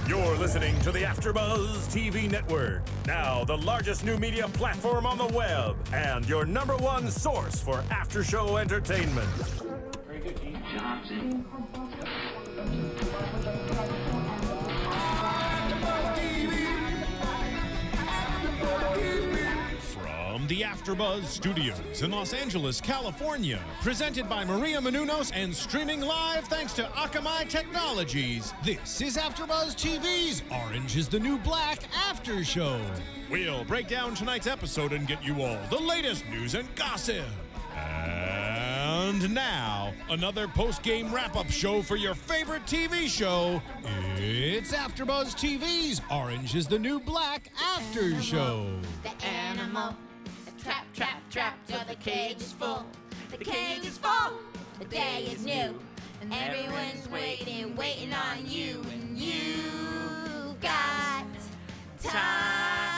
You're listening to the AfterBuzz TV network, now the largest new media platform on the web, and your #1 source for after-show entertainment. Very good, Gene. Johnson. From the AfterBuzz Studios in Los Angeles, California, presented by Maria Menounos and streaming live thanks to Akamai Technologies, this is AfterBuzz TV's Orange is the New Black After Show. We'll break down tonight's episode and get you all the latest news and gossip. And now, another post-game wrap-up show for your favorite TV show. It's AfterBuzz TV's Orange is the New Black After Show. The animal, trap, trap, trap, till the cage is full. The cage is full, the day is new. And everyone's waiting, waiting on you. And you've got time.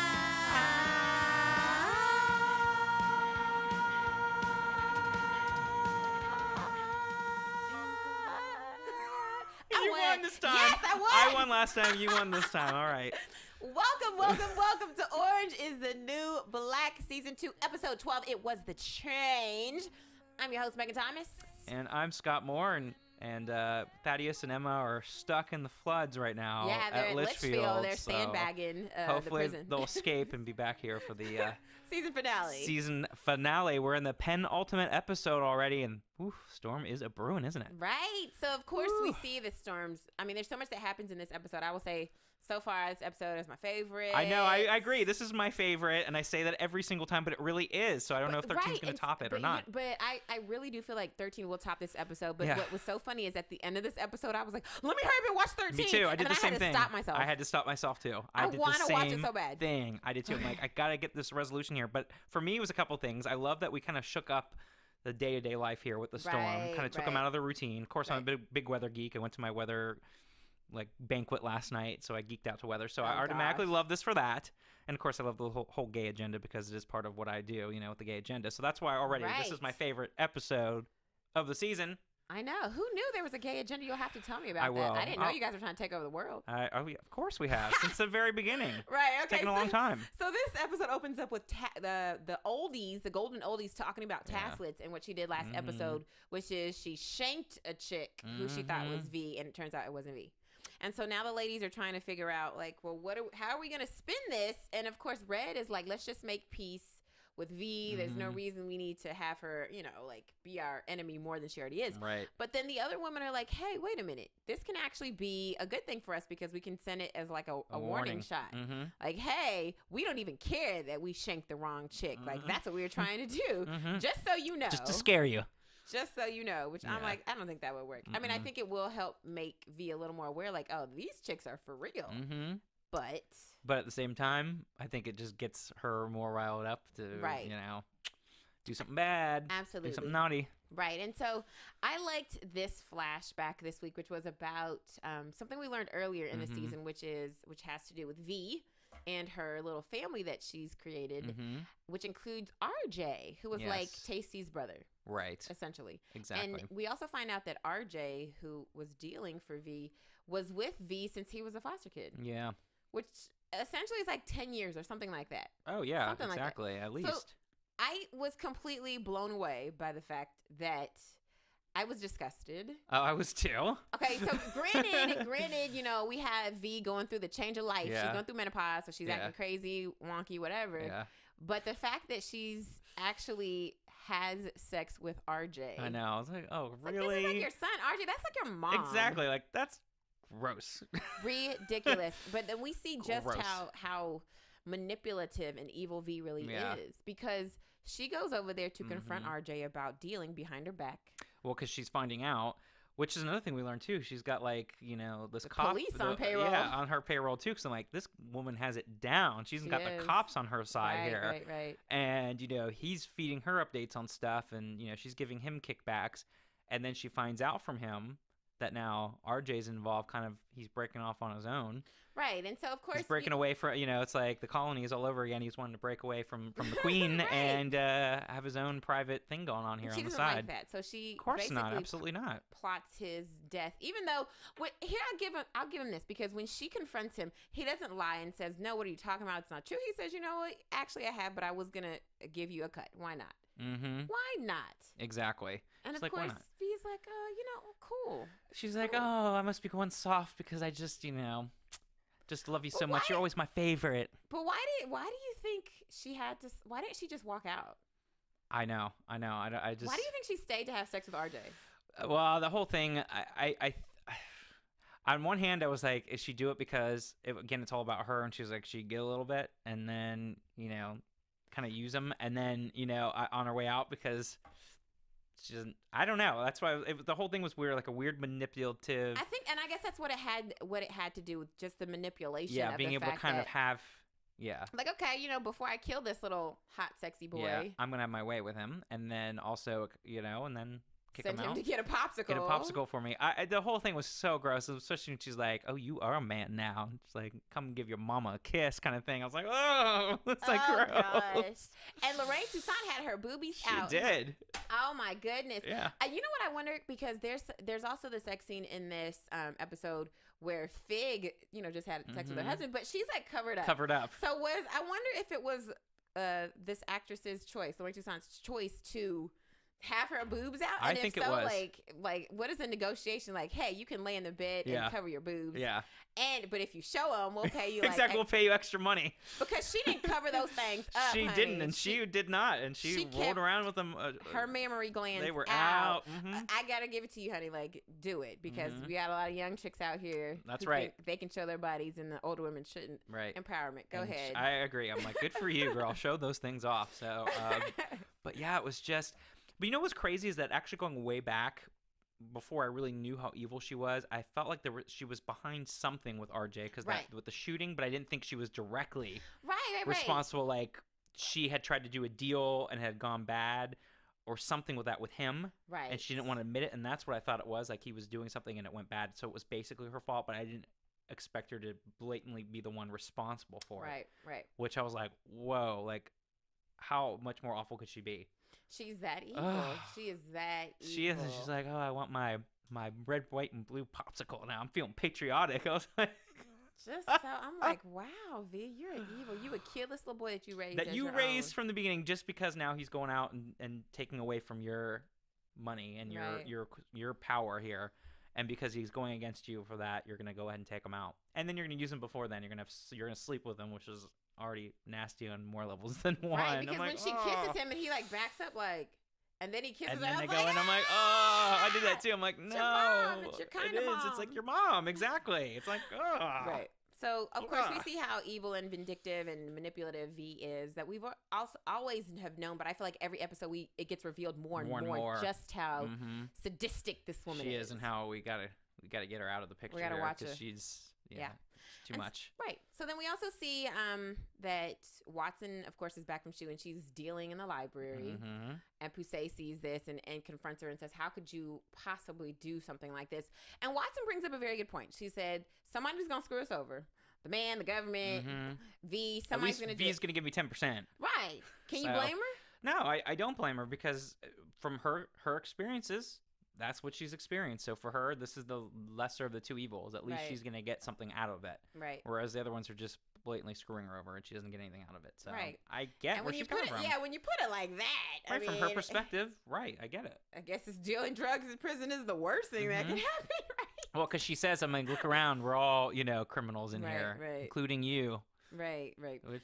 You won this time. Yes, I won. I won last time. You won this time. All right. Welcome, welcome, welcome to Orange is the New Black Season 2, Episode 12. It was the change. I'm your host, Megan Thomas. And I'm Scott Moore, and Thaddeus and Emma are stuck in the floods right now. Yeah, they're at at Litchfield. They're so sandbagging hopefully the prison. they'll escape and be back here for the season finale. We're in the penultimate episode already, and storm is a brewing, isn't it? Right. So, of course, we see the storms. I mean, there's so much that happens in this episode. I will say, so far, this episode is my favorite. I know. I agree. This is my favorite, and I say that every single time, but it really is. So I don't know if 13 is going to top it or not. But I really do feel like 13 will top this episode. But Yeah. what was so funny is at the end of this episode, I was like, let me hurry up and watch 13. Me too. I did the same thing. I had to stop myself. I had to stop myself too. I did want the to watch it same so bad. thing. I did too. I'm like, I gotta get this resolution here. But for me, it was a couple things. I love that we kind of shook up the day-to-day life here with the storm. Kind of took them out of the routine. Of course, I'm a big weather geek. I went to my weather banquet last night, so I geeked out to weather. So I automatically love this for that. And of course, I love the whole gay agenda because it is part of what I do, with the gay agenda. So that's why already this is my favorite episode of the season. I know. Who knew there was a gay agenda? You'll have to tell me about I will. that. I didn't know you guys were trying to take over the world. Of course we have, since the very beginning. Right, okay. It's taken a long time. So this episode opens up with the oldies, the golden oldies, talking about taslets and what she did last episode, which is she shanked a chick who she thought was V, and it turns out it wasn't V. And so now the ladies are trying to figure out, how are we going to spin this? And of course, Red is like, let's just make peace with V. There's no reason we need to have her, be our enemy more than she already is. Right. But then the other women are like, hey, wait a minute. This can actually be a good thing for us because we can send it as like a warning shot. Like, hey, we don't even care that we shanked the wrong chick. Like, that's what we were trying to do. Just so you know. Just to scare you. Just so you know, which I'm like, I don't think that would work. I mean, I think it will help make V a little more aware, like, oh, these chicks are for real. But at the same time, I think it just gets her more riled up to, do something bad. Absolutely. Do something naughty. Right. And so I liked this flashback this week, which was about something we learned earlier in the season, which has to do with V and her little family that she's created, which includes RJ, who was like Tasty's brother. Right. Essentially. Exactly. And we also find out that RJ, who was dealing for V, was with V since he was a foster kid. Yeah. Which essentially is like 10 years or something like that. Oh, yeah, something exactly, like that. At least. So I was completely blown away by the fact that I was disgusted. Oh, I was too. Okay, so granted, we have V going through the change of life. Yeah. She's going through menopause, so she's acting crazy, wonky, whatever. Yeah. But the fact that she's actually has sex with RJ. I know. I was like, oh, really? Like, this is like your son, RJ. That's like your mom. Exactly. Like, that's gross. Ridiculous. But then we see just how manipulative and evil V really is, because she goes over there to confront RJ about dealing behind her back. Well, because she's finding out, which is another thing we learned too. She's got this cop police on payroll. Yeah, on her payroll too. Because I'm like, this woman has it down. She's got the cops on her side here. Right. And he's feeding her updates on stuff, and she's giving him kickbacks, and then she finds out from him that now RJ's involved, kind of he's breaking off on his own. Right, and so of course he's breaking away from, it's like the colonies all over again. He's wanting to break away from the queen right. and have his own private thing going on here on the side. She doesn't like that, so she of course basically not, absolutely not. Plots his death. Even though here I'll give him this, because when she confronts him, he doesn't lie and says, "No, what are you talking about? It's not true." He says, "You know what? Actually, I have, but I was gonna give you a cut. Why not? Why not?" Exactly. And it's of like, course, V's like, cool. She's like, "Oh, I must be going soft because I just, just love you so much. You're always my favorite." But why do you think she had to? Why didn't she just walk out? I know. I just. Why do you think she stayed to have sex with RJ? Well, the whole thing, I on one hand, I was like, is she do it because again, it's all about her, and she's like, she get a little bit, and then kind of use him, and then on her way out because. She doesn't. I don't know. That's why the whole thing was weird, like a weird manipulative. I think, and I guess that's what it had to do with just the manipulation. Yeah, of being the able fact to kind that, of have. Yeah. Like, okay, before I kill this little hot, sexy boy, yeah, I'm gonna have my way with him, and then also, and then kick send him out. to get a popsicle. Get a popsicle for me. The whole thing was so gross, especially when she's like, "Oh, you are a man now." It's like, "Come give your mama a kiss," kind of thing. I was like, "Oh, it's like gross." Gosh. And Lorraine Toussaint had her boobies out. She did. Oh my goodness. Yeah. You know what I wonder, because there's also the sex scene in this episode where Fig, just had sex with her husband, but she's like covered up. Covered up. So I wonder if it was this actress's choice, Lorraine Toussaint's choice, to have her boobs out. And I think if so, it was. like what is the negotiation? Like, hey, you can lay in the bed Yeah. and cover your boobs. Yeah. But if you show them, we'll pay you. Exactly, we'll pay you extra money. Because she didn't cover those things up. She honey. didn't, and she did not, and she rolled kept around with them. Her mammary glands. They were out. I gotta give it to you, honey. Like, do it, because we got a lot of young chicks out here. That's who right. They can show their bodies, and the older women shouldn't. Right. Empowerment. Go ahead. I agree. I'm like, good for you, girl. Show those things off. So, but yeah, it was just. But what's crazy is that actually going way back, before I really knew how evil she was, I felt like she was behind something with RJ, because with the shooting, but I didn't think she was directly responsible. Like, she had tried to do a deal and had gone bad, or something with that with him, right? And she didn't want to admit it, and that's what I thought it was. Like, he was doing something and it went bad, so it was basically her fault. But I didn't expect her to blatantly be the one responsible for it. Right. Which I was like, whoa, like, how much more awful could she be? She's that evil. She is that evil. She is, and she's like, "Oh, I want my red, white, and blue popsicle now. I'm feeling patriotic." I was like, I'm like, wow, V, you're an evil. You would kill this little boy that you raised. From the beginning, just because now he's going out and taking away from your money and your power here, and because he's going against you for that, you're gonna go ahead and take him out, and then you're gonna use him before then. You're gonna sleep with him, which is already nasty on more levels than one. Right, because when she kisses him and he like backs up, like, and then he kisses her, and then they go, like, and I'm like, oh, I did that too. I'm like, no, it's your mom. It's your kind of mom. It's like your mom, exactly. It's like, oh, right. So of course we see how evil and vindictive and manipulative V is, that we've also always have known, but I feel like every episode it gets revealed more and more just how sadistic this woman is, and how we gotta get her out of the picture. We gotta watch her. She's too much. Right. So then we also see that Watson, of course, is back from shooting. She's dealing in the library. And Poussey sees this and confronts her and says, how could you possibly do something like this? And Watson brings up a very good point. She said, somebody's going to screw us over. The man, the government, V, somebody's going to do it. V's going to give me 10%. Right. Can you blame her? No, I don't blame her, because from her experiences, that's what she's experienced. So for her, this is the lesser of the two evils. At least she's going to get something out of it. Right. Whereas the other ones are just blatantly screwing her over, and she doesn't get anything out of it. So I get where she's coming from. Yeah, when you put it like that. Right, from her perspective, right, I get it. I guess it's dealing drugs in prison is the worst thing that can happen, right? Well, because she says, I'm like, look around. We're all, criminals in here, including you. Right. Which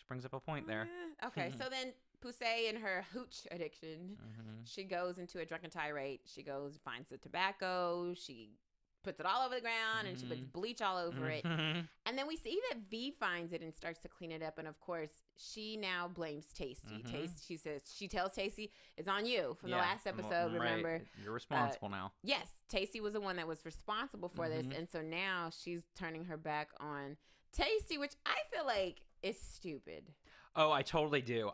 brings up a point there. Okay, so then Poussey and her hooch addiction, she goes into a drunken tirade. She finds the tobacco. She puts it all over the ground, and she puts bleach all over it. And then we see that V finds it and starts to clean it up. And of course, she now blames Tasty. She tells Tasty, it's on you from the last episode. Remember, right. You're responsible now. Yes, Tasty was the one that was responsible for this, and so now she's turning her back on Tasty, which I feel like is stupid. Oh, I totally do.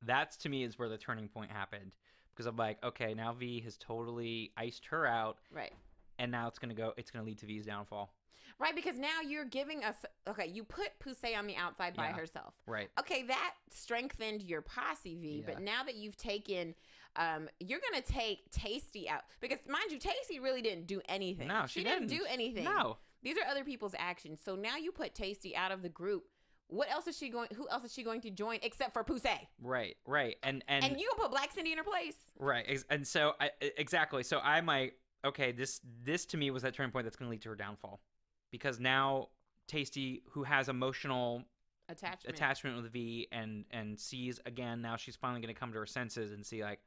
That's to me is where the turning point happened, because I'm like, okay, now V has totally iced her out. Right. and now it's gonna lead to V's downfall. Right, because now you're giving us, okay, you put Poussey on the outside by herself. Right. Okay, that strengthened your posse, V, but now that you've taken, you're going to take Tasty out. Because, mind you, Tasty really didn't do anything. No, she didn't do anything. No. These are other people's actions. So now you put Tasty out of the group. Who else is she going to join except for Poussey? Right. And you gonna put Black Cindy in her place? Right. And so, exactly. So I might, okay, this to me was that turning point that's going to lead to her downfall. Because now Tasty, who has emotional attachment with V and sees again, now she's finally going to come to her senses and see like,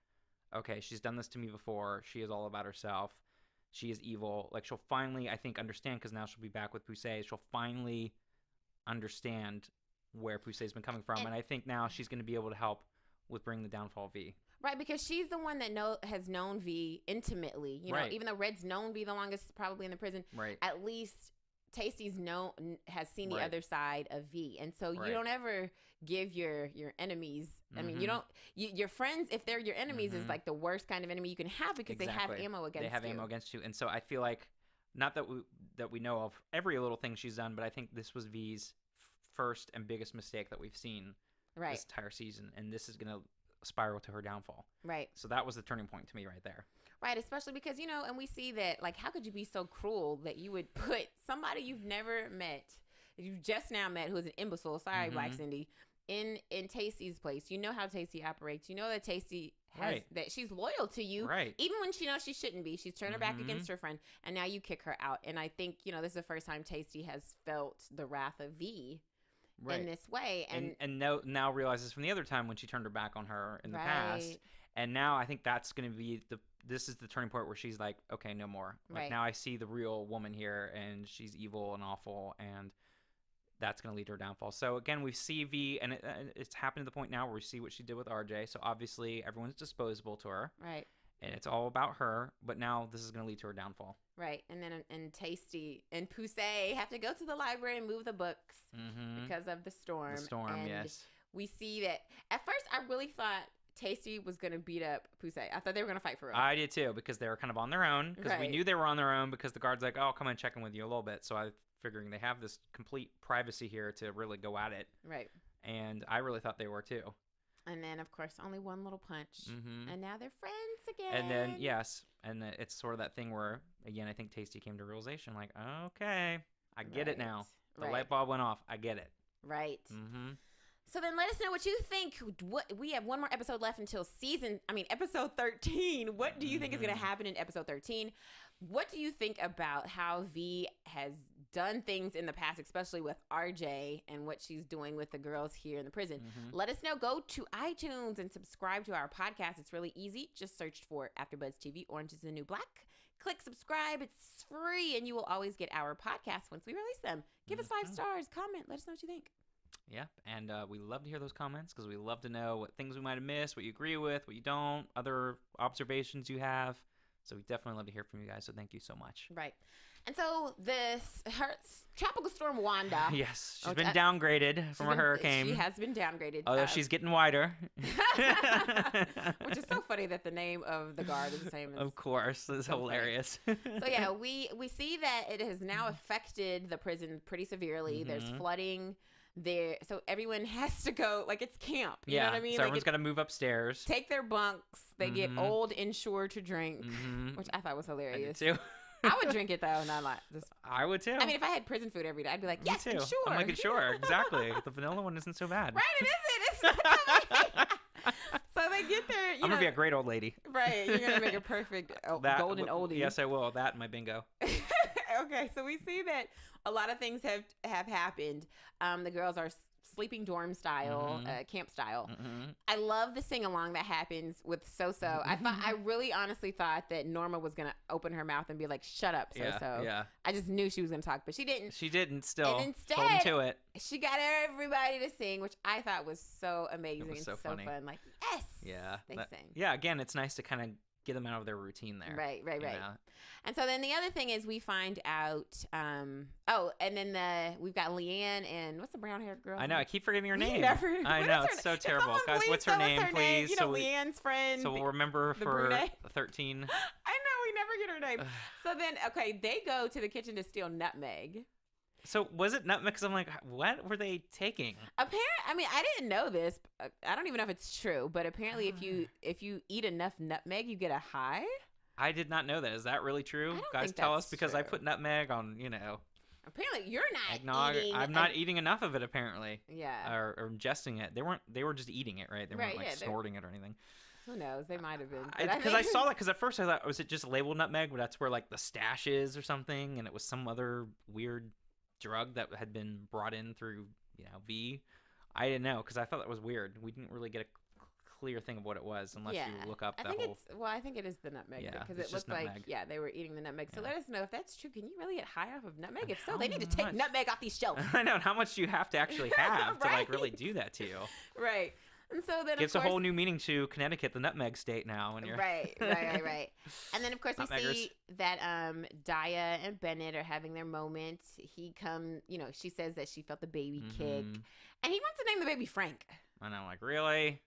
okay, she's done this to me before. She is all about herself. She is evil. Like she'll finally, I think, understand because now she'll be back with Poussey. She'll finally understand where Poussey's been coming from. And I think now she's going to be able to help with bringing the downfall of V. Right, because she's the one that has known V intimately. You know, even though Red's known V the longest probably in the prison. Right. At least Tasty's has seen the other side of V, and so you don't ever give your enemies. I mean, your friends, if they're your enemies, is like the worst kind of enemy you can have because they have ammo against you. They have ammo against you, and so I feel like not that we know of every little thing she's done, but I think this was V's first and biggest mistake that we've seen this entire season, and this is gonna spiral to her downfall. Right. So that was the turning point to me right there. Right, especially because, you know, and we see that, like, how could you be so cruel that you would put somebody you've never met, that you've just now met, who's an imbecile, sorry, Black Cindy, in Tasty's place. You know how Tasty operates. You know that Tasty has, that she's loyal to you. Right. Even when she knows she shouldn't be. She's turned her back against her friend, and now you kick her out. And I think, you know, this is the first time Tasty has felt the wrath of V in this way. And now realizes from the other time when she turned her back on her in the past. And now I think that's going to be this is the turning point where she's like, okay, no more. Like now I see the real woman here, and she's evil and awful, and that's going to lead to her downfall. So again, we see V, and it's happened to the point now where we see what she did with RJ. So obviously everyone's disposable to her. Right. And it's all about her, but now this is going to lead to her downfall. Right. And then Tasty and Poussey have to go to the library and move the books because of the storm. The storm, and yes. We see that at first I really thought Tasty was going to beat up Poussey. I thought they were going to fight for real. I did too, because they were kind of on their own. Because we knew they were on their own because the guard's like, oh, I'll come and check in with you a little bit. So I figuring they have this complete privacy here to really go at it. Right. And I really thought they were too. And then, of course, only one little punch. And now they're friends again. And then, yes. And it's sort of that thing where, again, I think Tasty came to realization, like, okay, I get it now. The light bulb went off. I get it. Right. So then let us know what you think. We have one more episode left until episode 13. What do you think is going to happen in episode 13? What do you think about how V has done things in the past, especially with RJ and what she's doing with the girls here in the prison? Let us know. Go to iTunes and subscribe to our podcast. It's really easy. Just search for AfterBuzz TV, Orange is the New Black. Click subscribe. It's free, and you will always get our podcasts once we release them. Give us 5 stars. Comment. Let us know what you think. Yeah, and we love to hear those comments because we love to know what things we might have missed, what you agree with, what you don't, other observations you have. So we definitely love to hear from you guys, so thank you so much. Right. And so her Tropical Storm Wanda. Yes, she's been downgraded from a hurricane. She has been downgraded. Although she's getting wider. Which is so funny that the name of the guard is the same as... Of course. It's so hilarious. So yeah, we see that it has now affected the prison pretty severely. There's flooding there, so everyone has to go, like, it's camp, you know what I mean? So everyone's got to move upstairs, take their bunks. They get old Ensure to drink, which I thought was hilarious. I did too. I would drink it though, not like just. I would too. I mean, if I had prison food every day, I'd be like, yes, Ensure. I'm like, Ensure, exactly. The vanilla one isn't so bad. Right, it isn't. It's not so they get there. I'm gonna be a great old lady. Right, you're gonna make a perfect golden oldie. Yes, I will. That and my bingo. Okay, so we see that a lot of things have happened. The girls are sleeping dorm style, camp style. I love the sing along that happens with So-So. I really honestly thought that Norma was gonna open her mouth and be like, "Shut up, So-So." Yeah. I just knew she was gonna talk, but she didn't. She didn't. Still, and instead, hold to it. She got everybody to sing, which I thought was so amazing. It was so funny. Fun. Like, yes. Yeah. They sing. Yeah. Again, it's nice to kind of get them out of their routine there. Right. And so then the other thing is we find out, and then we've got Leanne and what's the brown haired girl? I know, I keep forgetting her name. I know, it's so terrible. Guys, what's her name, please? You know, Leanne's friend. So we'll remember for 13. I know, we never forget her name. So then, okay, they go to the kitchen to steal nutmeg. So was it nutmeg? Because I'm like, what were they taking? Apparently, I mean, I didn't know this. I don't even know if it's true, but apparently, if you eat enough nutmeg, you get a high. I did not know that. Is that really true? Guys, tell us, because I put nutmeg on, Apparently, you're not eggnog. I'm not eating enough of it, apparently. Yeah. Or ingesting it. They were just eating it, right? They weren't like snorting it or anything. Who knows? They might have been. Because I saw that, because at first I thought, was it just labeled nutmeg, but that's where like the stash is or something, and it was some other weird drug that had been brought in through, V. I didn't know, because I thought that was weird. We didn't really get a clear thing of what it was unless you look up I think it is the nutmeg, because it looked like they were eating the nutmeg. So let us know if that's true. Can you really get high off of nutmeg? If so, they need to take nutmeg off these shelves. I know. How much do you have to actually have to like really do that to you? Right. And so then gives a whole new meaning to Connecticut, the nutmeg state now. When you're right. And then of course we see that Daya and Bennett are having their moment. He she says that she felt the baby kick, and he wants to name the baby Frank. And I'm like, really?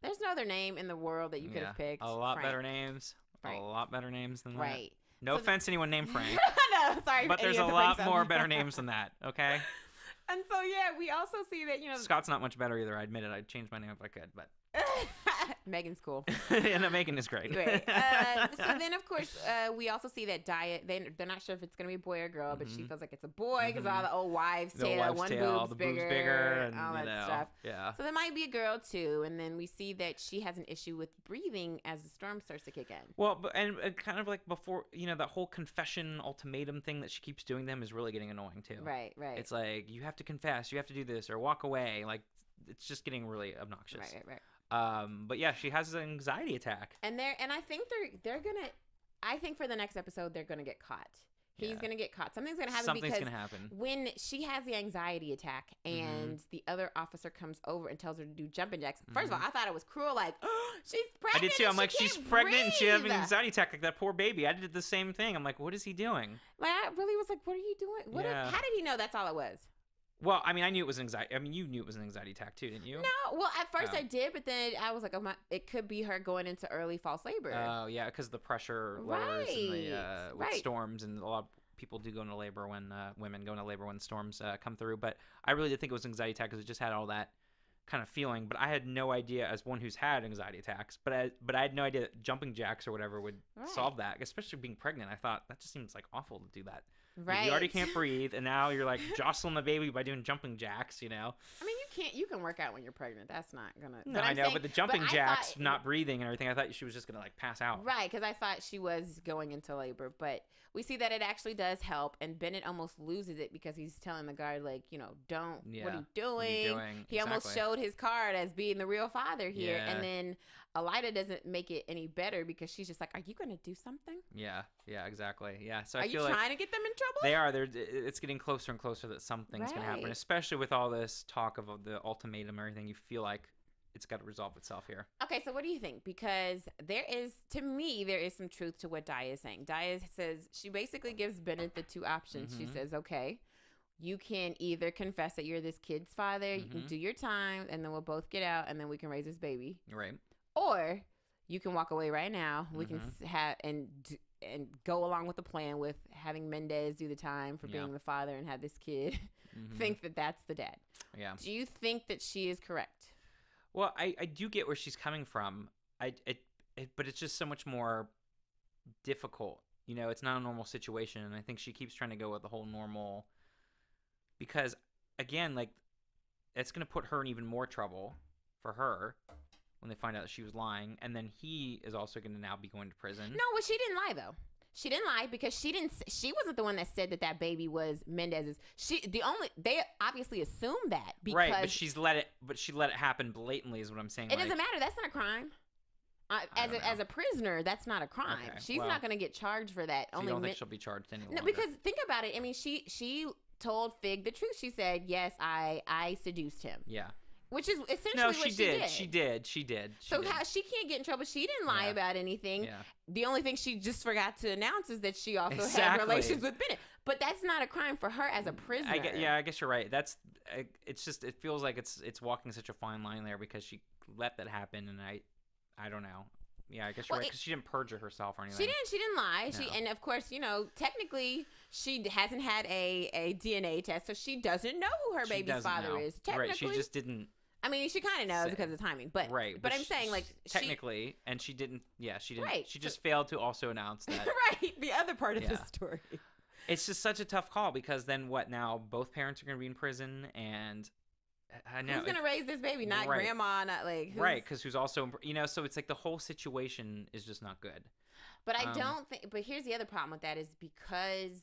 There's no other name in the world that you could have picked. A lot better names. Right. A lot better names than that. No offense to anyone named Frank. No, sorry. But there's a lot more better names than that, okay? And so, we also see that, Scott's not much better either. I admit it. I'd change my name if I could, but... Megan's cool. And Megan is great. Great. So then, of course, we also see that Daya, they're not sure if it's going to be a boy or girl, but she feels like it's a boy because all the old wives' tale, one boob's bigger, and all that stuff. Yeah. So there might be a girl, too. And then we see that she has an issue with breathing as the storm starts to kick in. Well, and kind of like before, that whole confession ultimatum thing that she keeps doing them is really getting annoying, too. Right. It's like, you have to confess, you have to do this, or walk away. Like, it's just getting really obnoxious. Right. But yeah, she has an anxiety attack. And I think they're gonna. I think for the next episode they're gonna get caught. He's gonna get caught. Something's gonna happen because when she has the anxiety attack and the other officer comes over and tells her to do jumping jacks. First of all, I thought it was cruel. Like, oh, she's pregnant. I did too. I'm like, she's pregnant and she having an anxiety attack like that poor baby. I did the same thing. I'm like, what is he doing? Like, I really was like, what are you doing? How did he know that's all it was? Well, I mean, I knew it was anxiety. I mean, you knew it was an anxiety attack too, didn't you? No. Well, at first I did, but then I was like, oh my, it could be her going into early false labor. Oh, yeah, because the pressure lowers and with storms, and a lot of people do go into labor when women go into labor when storms come through. But I really did think it was anxiety attack because it just had all that kind of feeling. But I had no idea, as one who's had anxiety attacks, but I had no idea that jumping jacks or whatever would solve that. Especially being pregnant, I thought that just seems like awful to do that. Right. You already can't breathe, and now you're like jostling the baby by doing jumping jacks, I mean, you can work out when you're pregnant. That's not gonna. No, I know, but the jumping jacks, not breathing and everything, I thought she was just gonna like pass out. Right, because I thought she was going into labor, but we see that it actually does help, and Bennett almost loses it because he's telling the guard like, don't. Yeah. What are you doing? He almost showed his card as being the real father here, and then Elida doesn't make it any better because she's just like, are you gonna do something? Yeah, exactly. Yeah, so are I feel you trying to get them in trouble? They are. It's getting closer and closer that something's gonna happen, especially with all this talk of the ultimatum and everything. You feel like it's got to resolve itself here. Okay, so what do you think? Because there is some truth to what Daya is saying. Daya says, she basically gives Bennett the two options. She says, okay, you can either confess that you're this kid's father, you can do your time, and then we'll both get out, and then we can raise this baby. Right. Or you can walk away right now. We can have and go along with the plan with having Mendez do the time for being the father and have this kid think that that's the dad. Yeah. Do you think that she is correct? Well, I do get where she's coming from. But it's just so much more difficult. It's not a normal situation, and I think she keeps trying to go with the whole normal. Because again, like, it's going to put her in even more trouble for her when they find out that she was lying, and then he is also going to now be going to prison. No, well, she didn't lie though. She didn't lie because she wasn't the one that said that baby was Mendez's. They obviously assumed that because right, but she let it happen blatantly is what I'm saying. It doesn't matter. That's not a crime. As a prisoner, that's not a crime. Okay, she's not going to get charged for that. So you don't think she'll be charged any longer? No, because think about it. I mean, she told Fig the truth. She said, "Yes, I seduced him." Yeah. Which is essentially what she did. She did. How she can't get in trouble? She didn't lie about anything. Yeah. The only thing she just forgot to announce is that she also had relations with Bennett. But that's not a crime for her as a prisoner. I guess you're right. It feels like it's walking such a fine line there because she let that happen, and I don't know. yeah, I guess you're right, because she didn't perjure herself or anything. She didn't lie. No. And of course, technically she hasn't had a DNA test, so she doesn't know who her baby's father is. Technically, right? She just didn't. I mean, she kind of knows because of the timing, but right. But I'm saying, like, technically, and she didn't. Yeah, she didn't. Right, she just failed to also announce that. Right, the other part of the story. It's just such a tough call, because then what? Now both parents are going to be in prison, and I know who's going to raise this baby? Not grandma, not like right, because who's also so it's like the whole situation is just not good. But I don't think. But here's the other problem with that is because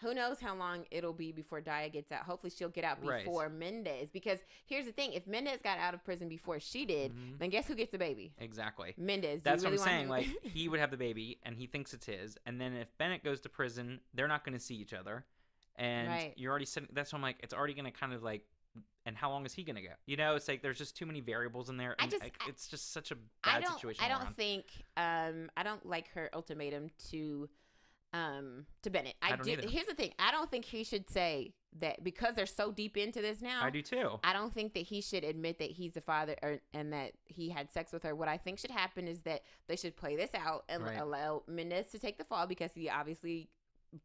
who knows how long it'll be before Daya gets out. Hopefully she'll get out before Mendez. Because here's the thing. If Mendez got out of prison before she did, then guess who gets the baby? Exactly. Mendez. That's what I'm saying. Like, he would have the baby, and he thinks it's his. And then if Bennett goes to prison, they're not going to see each other. And you're already sitting. That's why I'm like, it's already going to kind of like, and how long is he going to go? It's like there's just too many variables in there. And it's just such a bad situation. I don't think, I don't like her ultimatum to Bennett. I do. Here's the thing. I don't think he should say that because they're so deep into this now. I do too. I don't think that he should admit that he's the father and that he had sex with her. What I think should happen is that they should play this out and allow Mendez to take the fall, because he obviously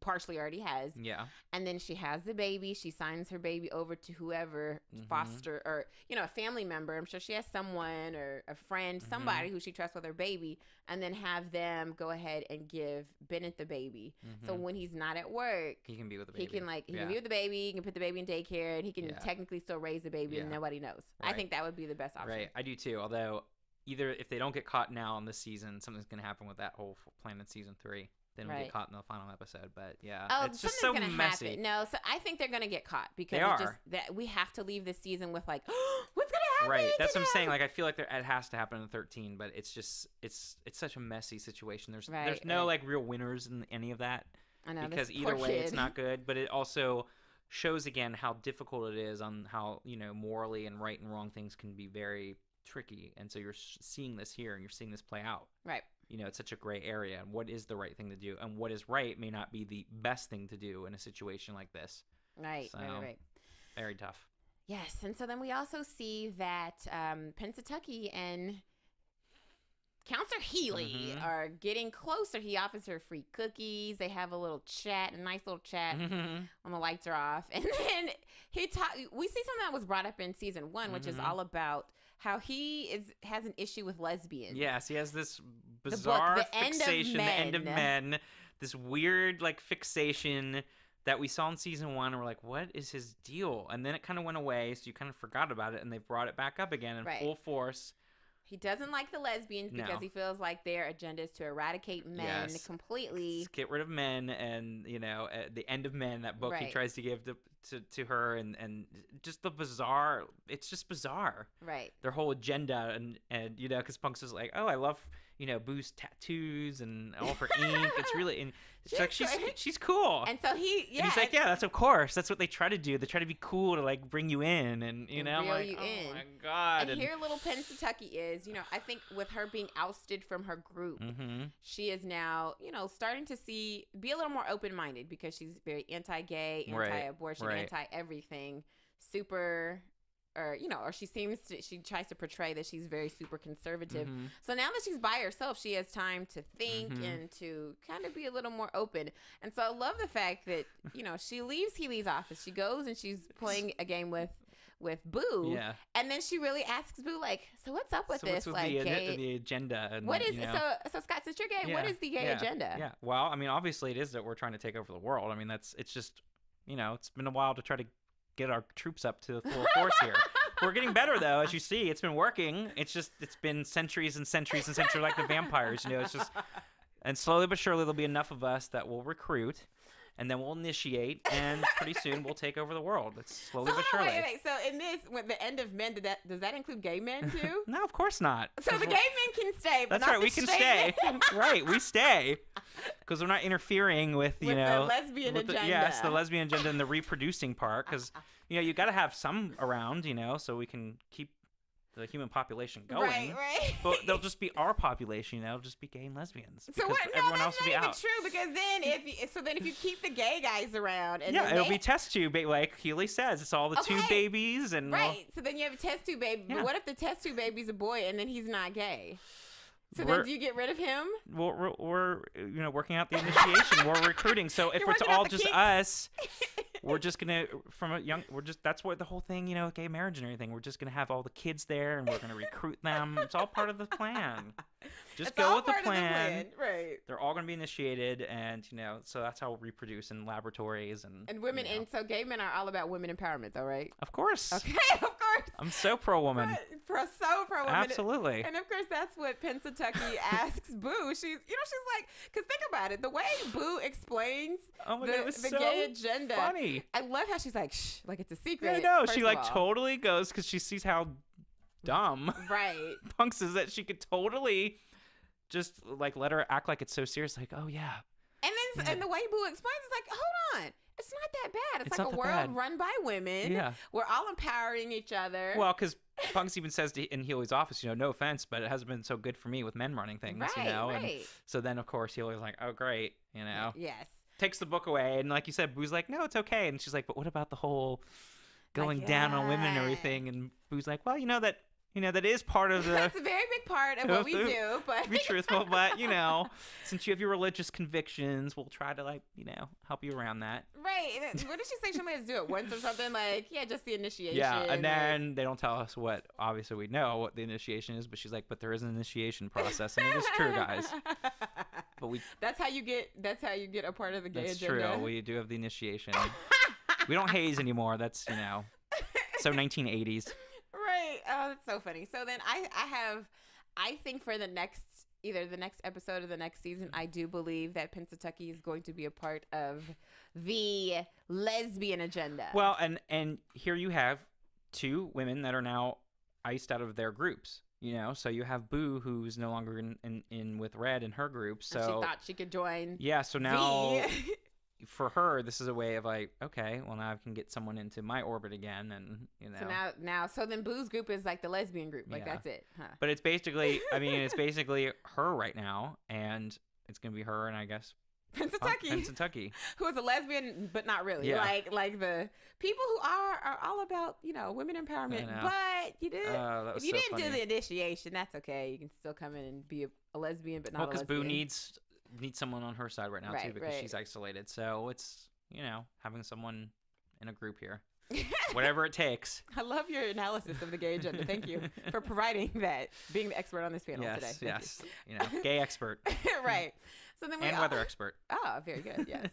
partially already has. Yeah. And then she has the baby. She signs her baby over to whoever, foster or, a family member. I'm sure she has someone or a friend, somebody who she trusts with her baby, and then have them go ahead and give Bennett the baby. So when he's not at work, he can be with the baby. He can be with the baby. He can put the baby in daycare, and he can technically still raise the baby and nobody knows. Right. I think that would be the best option. Right. I do too. Although either if they don't get caught now in this season, something's going to happen with that whole plan in season 3. Then we'll get caught in the final episode, but it's just so messy. Happen. No, so I think they're gonna get caught because that we have to leave this season with like, what's gonna happen? Right, that's what I'm saying. Like, I feel like it has to happen in 13, but it's just it's such a messy situation. There's no like real winners in any of that. I know, because either way it's not good, but it also shows again how difficult it is on how morally and right and wrong things can be very tricky, and so you're seeing this here and you're seeing this play out. Right. It's such a gray area, and what is the right thing to do, and what is right may not be the best thing to do in a situation like this. Right, so, right. Very tough. Yes, and so then we also see that Pennsatucky and Counselor Healy are getting closer. He offers her free cookies. They have a little chat, a nice little chat when the lights are off. And then we see something that was brought up in season 1, which is all about how he has an issue with lesbians. Yes, he has this bizarre fixation, the end of men, this weird like fixation that we saw in season 1. And we're like, what is his deal? And then it kind of went away, so you kind of forgot about it, and they brought it back up again in full force. He doesn't like the lesbians because he feels like their agenda is to eradicate men completely. Just get rid of men, and the end of men, that book he tries to give to her, and just the bizarre. It's just bizarre. Right. Their whole agenda, and because Punk's is like, oh, I love Boo's tattoos and all for ink. It's really, and it's like she's cool. And so he's like, yeah, that's of course. That's what they try to do. They try to be cool to like bring you in, and I'm like, you in. Oh my god. And here, little Pennsatucky is, I think with her being ousted from her group, she is now, starting to be a little more open-minded because she's very anti-gay, anti-abortion, anti-everything, super. Or she tries to portray that she's very super conservative. So now that she's by herself, she has time to think and to kind of be a little more open. And so I love the fact that she leaves Healy's office. She goes and she's playing a game with Boo. Yeah. And then she really asks Boo, like, so what's up with this? What's with like, the agenda? And, what is so Scott, since you're gay, what is the gay agenda? Yeah. Well, I mean, obviously it is that we're trying to take over the world. I mean, it's just it's been a while to try to get our troops up to full force here. We're getting better though, as you see. It's been working. It's been centuries and centuries and centuries, like the vampires. It's just, and slowly but surely there'll be enough of us that will recruit, and then we'll initiate, and pretty soon we'll take over the world. It's slowly but surely. Wait. So in this, with the end of men, does that include gay men too? No, of course not. So the gay men can stay. But that's not right. We can stay. Right, we stay because we're not interfering with the lesbian agenda. Yes, the lesbian agenda and the reproducing part, because you got to have some around, so we can keep the human population going. Right. But they'll just be our population, it'll just be gay and lesbians. So what? No, everyone that's else will not be even out. true, because then if you keep the gay guys around, and it'll be test tube, like Healy says, it's all the tube babies and right. So then you have a test tube baby. Yeah. But what if the test tube baby's a boy and then he's not gay? So then do you get rid of him? We're working out the initiation. We're recruiting. So if it's all just us, we're just gonna that's what the whole thing, gay marriage and everything. We're just gonna have all the kids there, and we're gonna recruit them. It's all part of the plan. Just go with the plan. Right. They're all gonna be initiated, and so that's how we'll reproduce in laboratories and women. And so gay men are all about women empowerment, though, right? Of course. Okay, of course. I'm so pro woman. So pro woman. Absolutely. And of course, that's what Pennsatucky asks Boo. She's like, because think about it, the way Boo explains the gay agenda. Funny. I love how she's like, shh, like it's a secret. No, she totally goes because she sees how dumb right Punks is, that she could totally just let her act like it's so serious. Like, oh yeah. And then and the way Boo explains is like, hold on. It's not that bad. It's like a world run by women. Yeah. We're all empowering each other. Well, because Punks even says in Healy's office, no offense, but it hasn't been so good for me with men running things, Right. And so then, of course, Healy's like, oh, great, Yes. Takes the book away, and like you said, Boo's like, no, it's okay. And she's like, but what about the whole going down on women and everything? And Boo's like, well, that is part of the... That's a very big part of what we do, but... To be truthful, but, since you have your religious convictions, we'll try to, help you around that. Right. What did she say? She made us do it once or something? Like, yeah, just the initiation. Yeah, and then they don't tell us what... Obviously, we know what the initiation is, but she's like, but there is an initiation process, and it is true, guys. But That's how you get a part of the gay agenda. That's true. We do have the initiation. We don't haze anymore. That's, so 1980s. Right. Oh, that's so funny. So then I think for either the next episode or the next season, I do believe that Pennsatucky is going to be a part of the lesbian agenda. Well, and here you have two women that are now iced out of their groups. So you have Boo, who's no longer in with Red in her group. So and she thought she could join. Yeah. So now. For her, this is a way of like, okay, well now I can get someone into my orbit again, and So then Boo's group is like the lesbian group, like that's it, huh? But it's basically, it's basically her right now, and it's gonna be her, and I guess Pennsatucky, who is a lesbian, but not really. Yeah. Like the people who are all about women empowerment, but you did if you didn't do the initiation, that's okay. You can still come in and be a lesbian, but not a lesbian. Because Boo needs someone on her side right now too, because she's isolated. So it's having someone in a group here, whatever it takes. I love your analysis of the gay agenda. Thank you for providing that, being the expert on this panel today. Yes, gay expert. Right. So then weather expert. Oh, very good. Yes.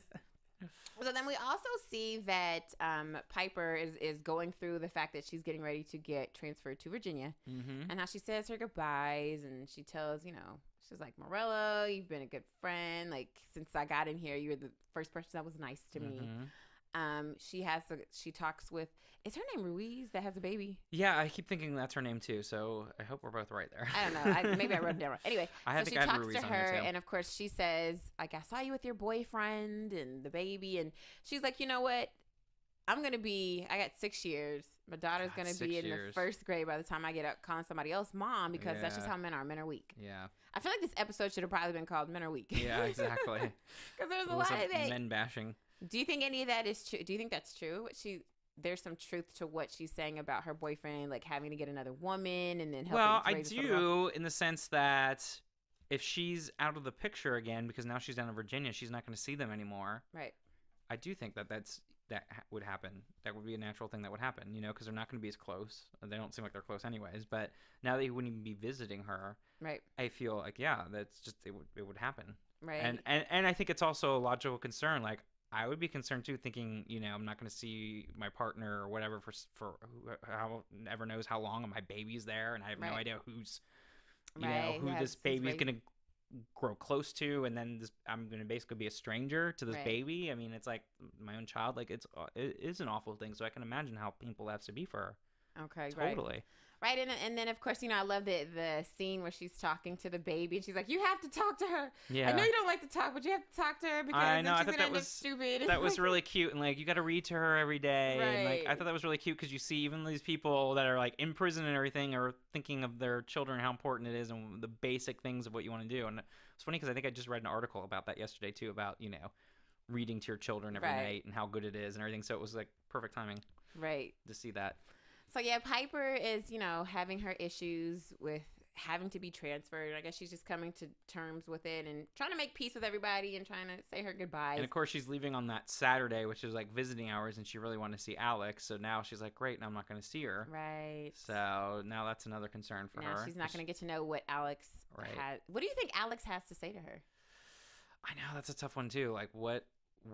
So then we also see that Piper is going through the fact that she's getting ready to get transferred to Virginia, and how she says her goodbyes, and she tells she's like, Morello, you've been a good friend. Like, since I got in here, you were the first person that was nice to me. She talks with, is her name Ruiz that has a baby? Yeah, I keep thinking that's her name too. So I hope we're both right there. I don't know. Maybe I wrote it down wrong. Anyway, she talks to her, and of course she says, like, I saw you with your boyfriend and the baby, and she's like, you know what? I got 6 years. My daughter's going to be in the first grade by the time I get up calling somebody else mom, because that's just how men are. Men are weak. Yeah. I feel like this episode should have probably been called Men Are Weak. Yeah, exactly. Because there's a lot of men bashing. Do you think any of that is true? Do you think that's true? There's some truth to what she's saying about her boyfriend, like having to get another woman and then helping. Well, I do, in the sense that if she's out of the picture again, because now she's down in Virginia, she's not going to see them anymore. Right. I do think that would happen. That would be a natural thing that would happen, because they're not going to be as close. They don't seem like they're close anyways. But now that he wouldn't even be visiting her, right? I feel like, yeah, that's just it would happen. Right. And I think it's also a logical concern. Like, I would be concerned too, thinking, I'm not going to see my partner or whatever for ever knows how long, and my baby's there, and I have no idea who's, who this baby's going to grow close to, and then I'm going to basically be a stranger to this baby. I mean, it's like my own child. Like, it is an awful thing. So I can imagine how painful that has to be for her. Okay, totally. Right, and then of course, I love the scene where she's talking to the baby, and she's like, "You have to talk to her. Yeah. I know you don't like to talk, but you have to talk to her because I know. I thought that was stupid." That was really cute, and like, you got to read to her every day. Right. And like, I thought that was really cute, because you see even these people that are like in prison and everything are thinking of their children, how important it is, and the basic things of what you want to do. And it's funny because I think I just read an article about that yesterday too, about reading to your children every night and how good it is and everything. So it was like perfect timing, right, to see that. So yeah, Piper is, having her issues with having to be transferred. I guess she's just coming to terms with it and trying to make peace with everybody and trying to say her goodbyes. And of course, she's leaving on that Saturday, which is like visiting hours, and she really wanted to see Alex. So now she's like, great, now I'm not going to see her. Right. So now that's another concern for her. She's not going to get to know what Alex has. What do you think Alex has to say to her? I know, that's a tough one too. Like, what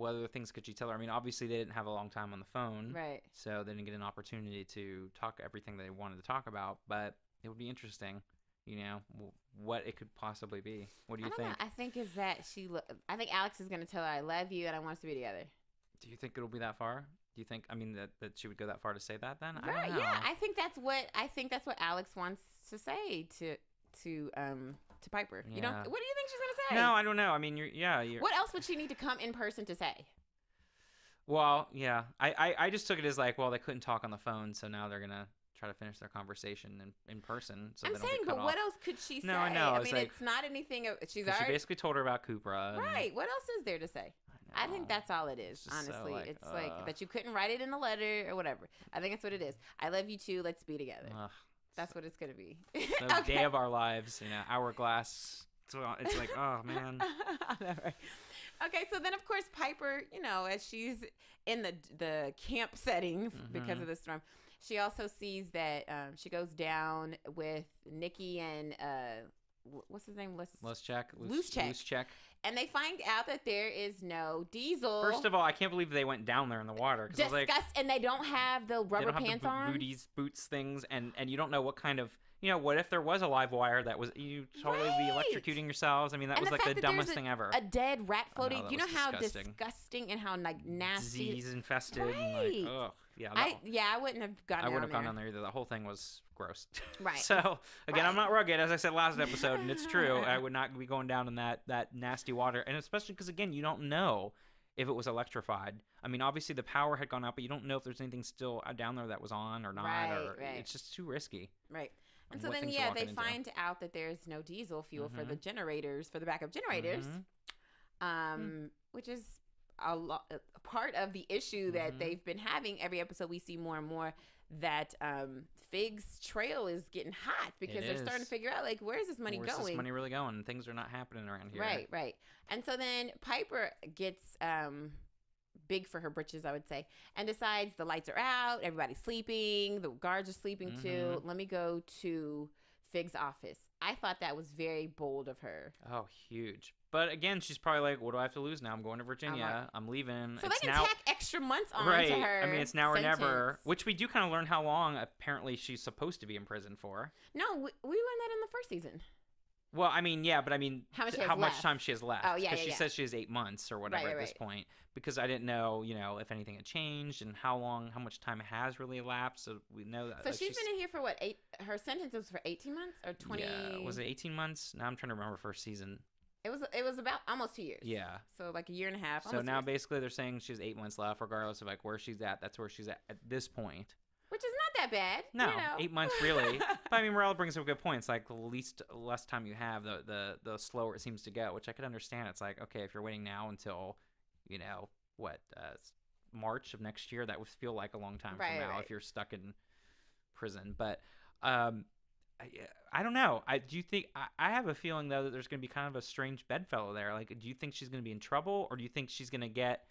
other things could she tell her? I mean, obviously they didn't have a long time on the phone, right? So they didn't get an opportunity to talk everything they wanted to talk about. But it would be interesting, you know, what it could possibly be. What do you think? I think is that I think Alex is going to tell her, "I love you and I want us to be together." Do you think it'll be that far? Do you think? I mean, that she would go that far to say that? Then right? I don't know. Yeah, I think that's what Alex wants to say to Piper. Yeah. You don't. What do you think she's gonna say? No, I don't know. I mean, you're. What else would she need to come in person to say? Well, yeah. I just took it as like, well, they couldn't talk on the phone, so now they're gonna try to finish their conversation in person. So I'm they don't saying, get cut but off. what else could she say? No, I know. I It's mean, like, it's not anything. She basically told her about Kupra. Right. What else is there to say? I think that's all it is, honestly. It's like that you couldn't write it in a letter or whatever. I think that's what it is. I love you too. Let's be together. That's what it's going to be. The day of our lives, hourglass. It's like, oh, man. Right. Okay, so then, of course, Piper, as she's in the camp setting because of the storm, she also sees that she goes down with Nikki and what's his name? Loose check. And they find out that there is no diesel. First of all, I can't believe they went down there in the water. And they don't have the rubber pants on. Boots things, and you don't know what kind of, what if there was a live wire that was, you totally be electrocuting yourselves. I mean, that was like the dumbest thing ever. A dead rat floating. Do you know how disgusting and how like nasty. Disease infested. Right. And, like, ugh. Yeah, I wouldn't have gone down there. I wouldn't have gone down there either. The whole thing was gross. Right. So, again, I'm not rugged, as I said last episode, and it's true. I would not be going down in that nasty water. And especially because, again, you don't know if it was electrified. I mean, obviously the power had gone out, but you don't know if there's anything still down there that was on or not. Right. It's just too risky. Right. And so then, they find out that there's no diesel fuel for the generators, for the backup generators, which is a part of the issue that they've been having. Every episode we see more and more that Fig's trail is getting hot because they're starting to figure out, like, where's this money going? Where's this money really going? Things are not happening around here. Right. And so then Piper gets big for her britches, I would say, and decides the lights are out, everybody's sleeping, the guards are sleeping too. Let me go to Fig's office. I thought that was very bold of her. Oh, huge. But again, she's probably like, what do I have to lose now? I'm going to Virginia. I'm leaving. So they can tack extra months on to her. I mean, it's now or never, which we do kind of learn how long apparently she's supposed to be in prison for. No, we learned that in the first season. Well, I mean, yeah, but I mean, how much time she has left. Oh, yeah, because she says she has 8 months or whatever at this point. Because I didn't know, if anything had changed and how much time has really elapsed. So we know that. So she's been in here for what? Her sentence was for 18 months or 20? Yeah, was it 18 months? Now I'm trying to remember first season. It was about almost 2 years. Yeah. So like a year and a half. So now basically they're saying she has 8 months left, regardless of like where she's at. That's where she's at this point. Which is not that bad. No, 8 months really. But I mean, Morella brings up a good point. It's like the less time you have, the slower it seems to go, which I could understand. It's like, okay, if you're waiting now until, March of next year, that would feel like a long time from now if you're stuck in prison. But I don't know. Do you think I have a feeling though that there's going to be kind of a strange bedfellow there? Like, do you think she's going to be in trouble, or do you think she's going to get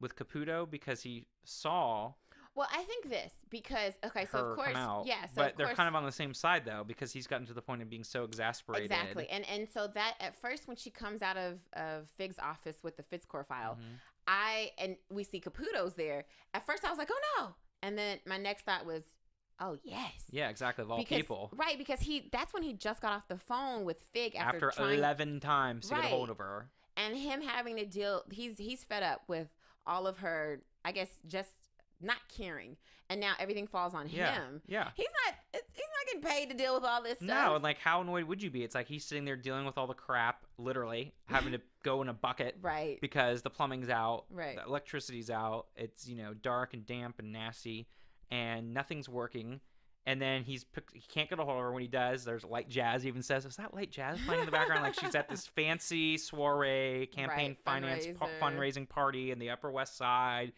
with Caputo because he saw? Well, I think this because so of course, but they're kind of on the same side though because he's gotten to the point of being so exasperated. Exactly, and so that at first when she comes out of Fig's office with the Fitzcore file, and we see Caputo's there. At first, I was like, oh no, and then my next thought was, oh yes. Yeah, exactly. Of all people. Right, because that's when he just got off the phone with Fig after 11 times to get a hold of her. And him having to deal, he's fed up with all of her, I guess, just not caring. And now everything falls on him. Yeah. He's not getting paid to deal with all this stuff. No, and like how annoyed would you be? It's like he's sitting there dealing with all the crap, literally, having to go in a bucket. Right. Because the plumbing's out. Right. The electricity's out. It's, dark and damp and nasty. And nothing's working, and then he can't get a hold of her. When he does, there's light jazz. Even says, "Is that light jazz playing in the background?" Like she's at this fancy soiree campaign finance fundraising party in the Upper West Side,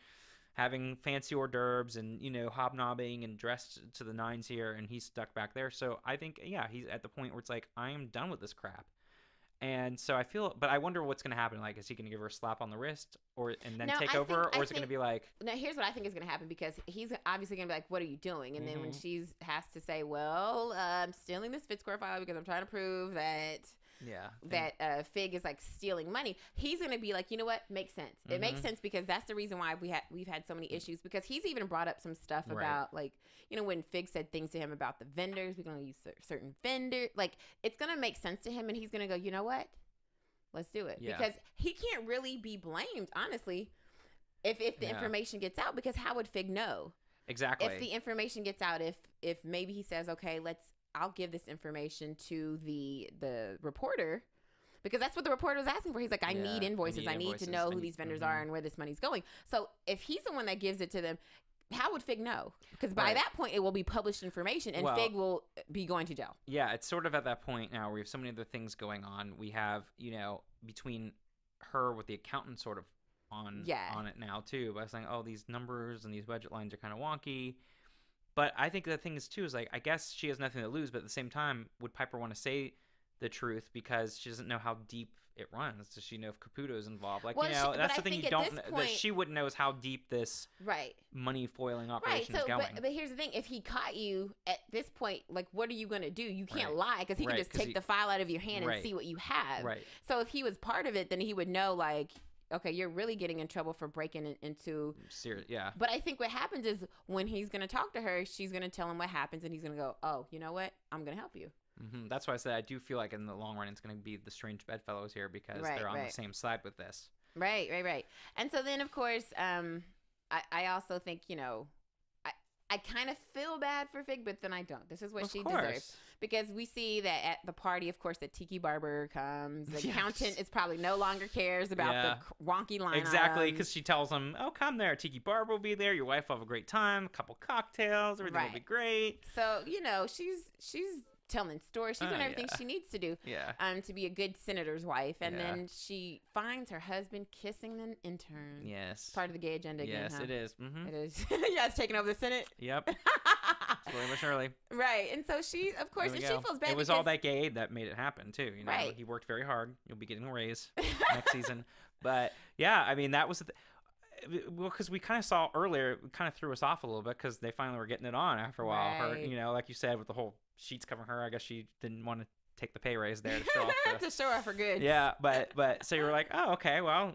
having fancy hors d'oeuvres and, you know, hobnobbing and dressed to the nines here, and he's stuck back there. So I think, yeah, he's at the point where it's like, I am done with this crap. And so I feel, but I wonder what's going to happen. Like, is he going to give her a slap on the wrist and then take over? Or is it going to be like... No, here's what I think is going to happen, because he's obviously going to be like, what are you doing? And then when she has to say, well, I'm stealing this Fitscore file because I'm trying to prove that... Yeah. That Fig is like stealing money. He's gonna be like, you know what? Makes sense. It makes sense, because that's the reason why we've had so many issues, because he's even brought up some stuff about, like, you know, when Fig said things to him about the vendors, we're gonna use certain vendor. Like, it's gonna make sense to him, and he's gonna go, you know what? Let's do it. Because he can't really be blamed, honestly, if the information gets out, because how would Fig know? Exactly. If the information gets out, if maybe he says, okay, I'll give this information to the reporter, because that's what the reporter was asking for. He's like, I need invoices. I need to know who these vendors are and where this money's going. So if he's the one that gives it to them, how would Fig know? Because by that point, it will be published information, and Fig will be going to jail. Yeah, it's sort of at that point now where we have so many other things going on. We have, you know, between her with the accountant sort of on it now too, by saying, oh, these numbers and these budget lines are kind of wonky. But I think the thing is, too, is like, I guess she has nothing to lose, but at the same time, would Piper want to say the truth because she doesn't know how deep it runs? Does she know if Caputo's involved? Like, you know, that's the thing you don't know, that she wouldn't know, is how deep this money foiling operation is going. But here's the thing. If he caught you at this point, like, what are you going to do? You can't lie, because he can just take the file out of your hand and see what you have. So if he was part of it, then he would know, like, okay, you're really getting in trouble for breaking into... But I think what happens is, when he's going to talk to her, she's going to tell him what happens, and he's going to go, oh, you know what? I'm going to help you. That's why I said I do feel like in the long run, it's going to be the strange bedfellows here, because they're on the same side with this. Right. And so then, of course, I also think, you know, I kind of feel bad for Fig, but then I don't. This is what she deserves. Because we see that at the party, of course, that Tiki Barber comes. The accountant is probably no longer cares about the wonky line. Exactly, because she tells him, oh, come there. Tiki Barber will be there. Your wife will have a great time. A couple cocktails. Everything will be great. So, you know, she's telling stories. She's doing everything she needs to do to be a good senator's wife. And then she finds her husband kissing an intern. Yes. Part of the gay agenda again, huh? It is. It is. It's taking over the Senate. Yep. Slowly but surely. Right. And so she, of course, and she feels bad. It was all that gay aid that made it happen, too. You know, he worked very hard. You'll be getting a raise next season. But, yeah, I mean, that was... Well, because we kind of saw earlier, it kind of threw us off a little bit, because they finally were getting it on after a while. Her, you know, like you said, with the whole sheets covering her, I guess she didn't want to take the pay raise there to show off. To show off her goods. Yeah, but so you were like, oh, okay, well,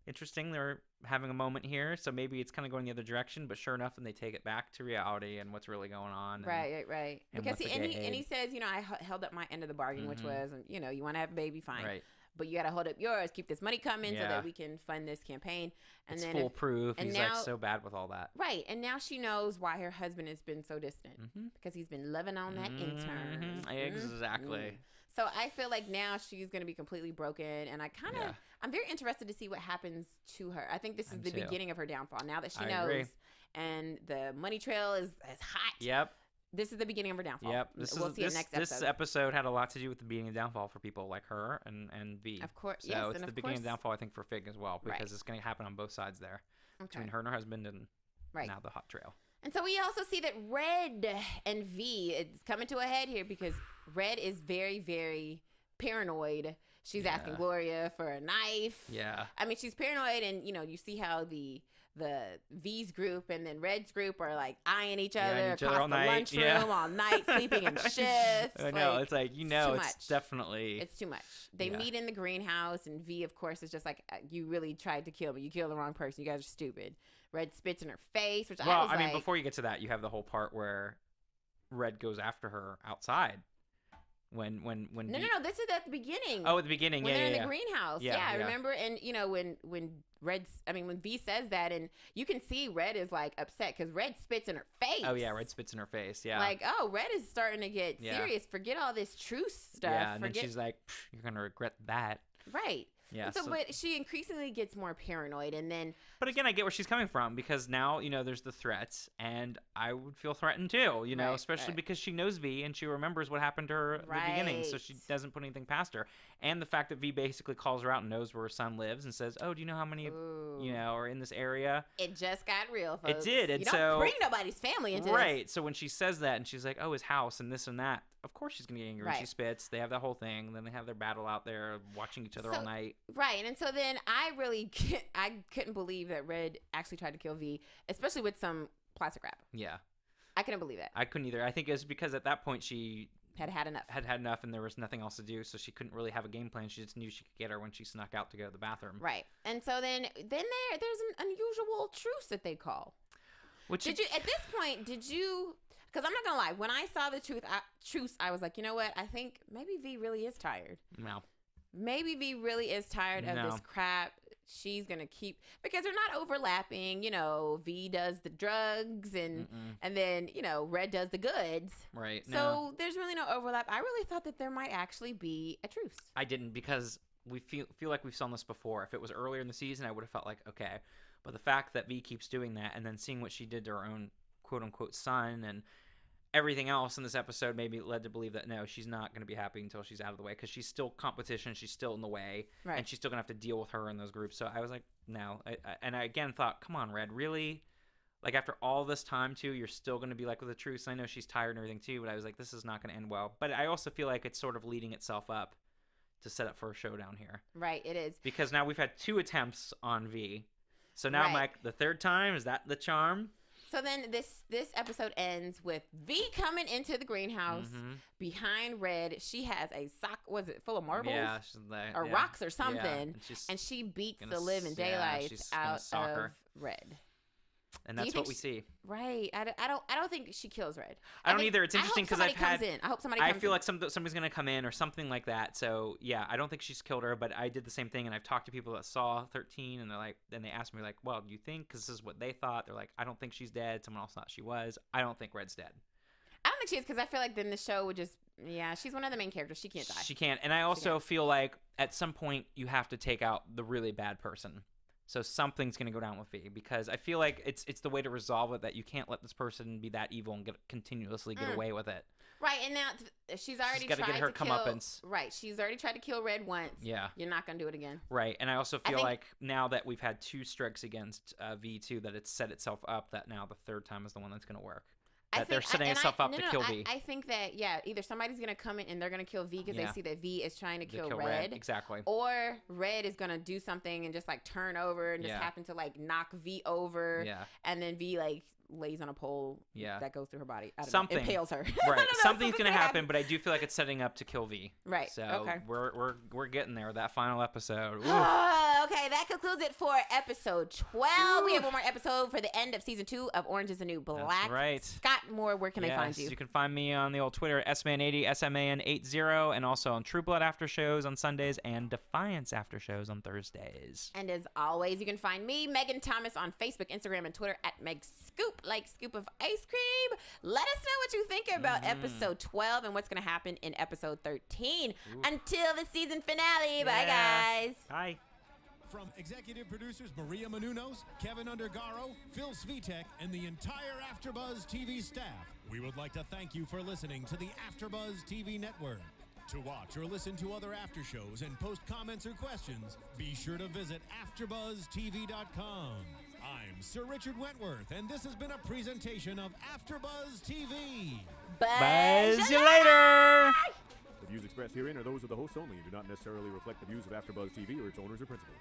interesting. They're having a moment here, so maybe it's kind of going the other direction. But sure enough, then they take it back to reality and what's really going on. And, right. Because he says, you know, I held up my end of the bargain, which was, you know, you want to have a baby, fine. Right. But you got to hold up yours, keep this money coming so that we can fund this campaign. And it's then foolproof. He's now, like so bad with all that. Right. And now she knows why her husband has been so distant. Because he's been loving on that intern. Exactly. So I feel like now she's going to be completely broken. And I'm very interested to see what happens to her. I think this is the beginning of her downfall. Now that she knows. Agree. And the money trail is hot. Yep. This is the beginning of her downfall. Yep. We'll see it next episode. This episode had a lot to do with the beginning of downfall for people like her and V. Of course, so it's the beginning of downfall, I think, for Fig as well, because it's going to happen on both sides there. Between her and her husband and now the hot trail. And so we also see that Red and V, it's coming to a head here, because Red is very, very paranoid. She's asking Gloria for a knife. Yeah. I mean, she's paranoid, and, you know, you see how the V's group and then Red's group are like eyeing each other across the lunchroom all night, sleeping in shifts. I know, it's like, you know, it's definitely... It's too much. They meet in the greenhouse, and V, of course, is just like, you really tried to kill me. You killed the wrong person. You guys are stupid. Red spits in her face, which I mean, before you get to that, you have the whole part where Red goes after her outside. When No, this is at the beginning. Oh, at the beginning, when they're in the greenhouse. Yeah, remember? And, you know, when V says that, and you can see Red is, like, upset, because Red spits in her face. Oh, yeah, Red spits in her face, yeah. Like, oh, Red is starting to get serious. Forget all this truce stuff. Yeah, and then she's like, you're going to regret that. Right. Yeah. So, but she increasingly gets more paranoid, and then. But again, I get where she's coming from because now, there's the threats, and I would feel threatened too, especially because she knows V and she remembers what happened to her at the beginning, so she doesn't put anything past her. And the fact that V basically calls her out and knows where her son lives and says, "Oh, do you know how many, are in this area?" It just got real, folks. It did, and you don't bring nobody's family into this. So when she says that and she's like, "Oh, his house and this and that," of course she's gonna get angry. She spits. They have that whole thing, and then they have their battle out there, watching each other all night. Right, and so then I couldn't believe that Red actually tried to kill V, especially with some plastic wrap. Yeah. I couldn't believe that. I couldn't either. I think it was because at that point she had enough. Had enough, and there was nothing else to do, so she couldn't really have a game plan. She just knew she could get her when she snuck out to go to the bathroom. Right, and so then there's an unusual truce that they call. At this point, because I'm not gonna lie, when I saw the truce, I was like, you know what? I think maybe V really is tired. No. Maybe V really is tired of this crap. She's gonna keep, because they're not overlapping. V does the drugs and then Red does the goods. Right. So there's really no overlap. I really thought that there might actually be a truce. I didn't, because we feel like we've seen this before. If it was earlier in the season, I would have felt like okay, but the fact that V keeps doing that and then seeing what she did to her own quote unquote son and everything else in this episode maybe led to believe that no, she's not going to be happy until she's out of the way, because she's still competition, she's still in the way, and she's still going to have to deal with her in those groups. So I was like, no. I again thought, come on, Red, really? Like, after all this time, too, you're still going to be like with a truce? I know she's tired and everything, too, but I was like, this is not going to end well. But I also feel like it's sort of leading itself up to set up for a showdown here. Right, it is. Because now we've had 2 attempts on V. So now I'm like, the third time, is that the charm? So then this episode ends with V coming into the greenhouse behind Red. She has a sock, was it full of marbles? Yeah, or rocks or something. Yeah. And she beats the living daylights out of Red. And that's what we see. Right. I don't think she kills Red. I don't either. It's interesting because I hope somebody comes in. I feel like somebody's going to come in or something like that. So, yeah, I don't think she's killed her, but I did the same thing, and I've talked to people that saw 13, and they're like, then they asked me, like, well, do you think, because this is what they thought. They're like, I don't think she's dead. Someone else thought she was. I don't think Red's dead. I don't think she is, because I feel like then the show would just, she's one of the main characters. She can't die. She can't. And I also feel like at some point you have to take out the really bad person. So something's going to go down with V, because I feel like it's the way to resolve it, that you can't let this person be that evil and continuously get away with it. Right, and now she's already tried to get her comeuppance. Right, she's already tried to kill Red once. Yeah. You're not going to do it again. Right, and I also feel like now that we've had 2 strikes against V too, that it's set itself up that now the third time is the one that's going to work. That they're setting itself up to kill V. I think that, either somebody's going to come in and they're going to kill V because they see that V is trying to kill Red. Exactly. Or Red is going to do something and just, like, turn over and just happen to, like, knock V over. Yeah. And then V, like, lays on a pole that goes through her body. I don't know. It impales her. Right. Something's going to happen, but I do feel like it's setting up to kill V. Right. So we're getting there with that final episode. Okay, that concludes it for episode 12. We have one more episode for the end of season 2 of Orange is the New Black. That's right. Scott Moore, where can they find you? You can find me on the old Twitter, SMAN80, SMAN80, and also on True Blood after shows on Sundays and Defiance after shows on Thursdays. And as always, you can find me, Megan Thomas, on Facebook, Instagram, and Twitter at MegScoop, like scoop of ice cream. Let us know what you think about episode 12 and what's going to happen in episode 13. Until the season finale. Bye, guys. Bye. From executive producers Maria Menounos, Kevin Undergaro, Phil Svitek, and the entire AfterBuzz TV staff, we would like to thank you for listening to the AfterBuzz TV network. To watch or listen to other after shows and post comments or questions, be sure to visit AfterBuzzTV.com. I'm Sir Richard Wentworth, and this has been a presentation of AfterBuzz TV. Buzz you later! The views expressed herein are those of the hosts only and do not necessarily reflect the views of AfterBuzz TV or its owners or principals.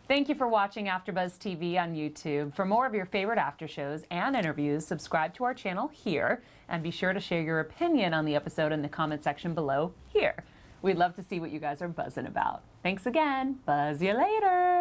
Thank you for watching AfterBuzz TV on YouTube. For more of your favorite after shows and interviews, subscribe to our channel here, and be sure to share your opinion on the episode in the comment section below here. We'd love to see what you guys are buzzing about. Thanks again. Buzz you later.